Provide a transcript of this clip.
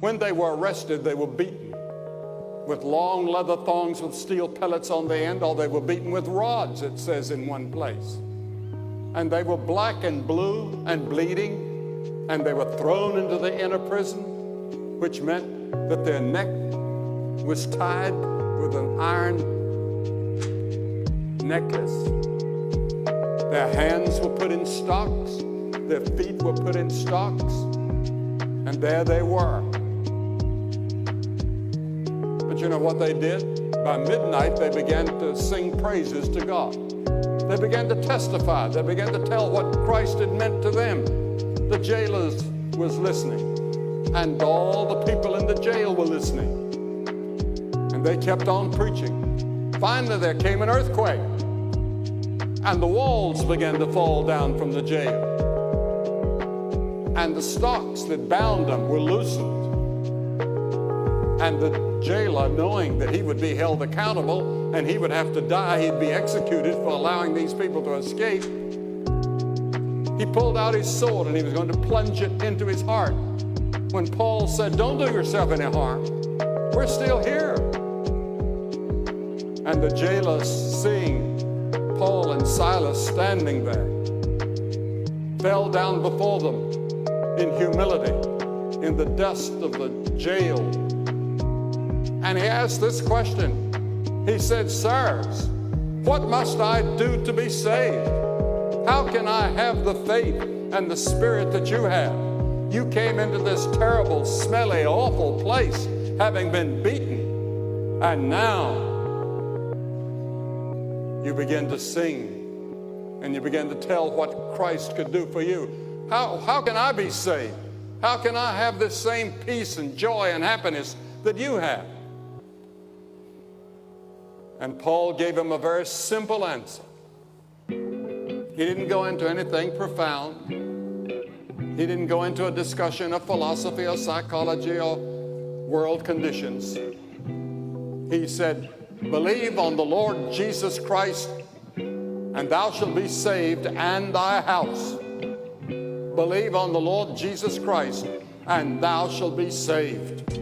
When they were arrested, they were beaten with long leather thongs with steel pellets on the end, or they were beaten with rods, it says in one place. And they were black and blue and bleeding, and they were thrown into the inner prison, which meant that their neck was tied with an iron necklace. Their hands were put in stocks, their feet were put in stocks, and there they were. But you know what they did? By midnight, they began to sing praises to God. They began to testify. They began to tell what Christ had meant to them. The jailers was listening, and all the people in the jail were listening. And they kept on preaching. Finally, there came an earthquake, and the walls began to fall down from the jail. And the stocks that bound them were loosened. And the jailer, knowing that he would be held accountable and he would have to die, he'd be executed for allowing these people to escape, he pulled out his sword and he was going to plunge it into his heart when Paul said, "Don't do yourself any harm. We're still here." And the jailer, seeing Paul and Silas standing there, fell down before them in humility in the dust of the jail. And he asked this question. He said, "Sirs, what must I do to be saved? How can I have the faith and the spirit that you have? You came into this terrible, smelly, awful place, having been beaten, and now you begin to sing, and you begin to tell what Christ could do for you. How can I be saved? How can I have this same peace and joy and happiness that you have?" And Paul gave him a very simple answer. He didn't go into anything profound. He didn't go into a discussion of philosophy or psychology or world conditions. He said, "Believe on the Lord Jesus Christ, and thou shalt be saved, and thy house." Believe on the Lord Jesus Christ, and thou shalt be saved.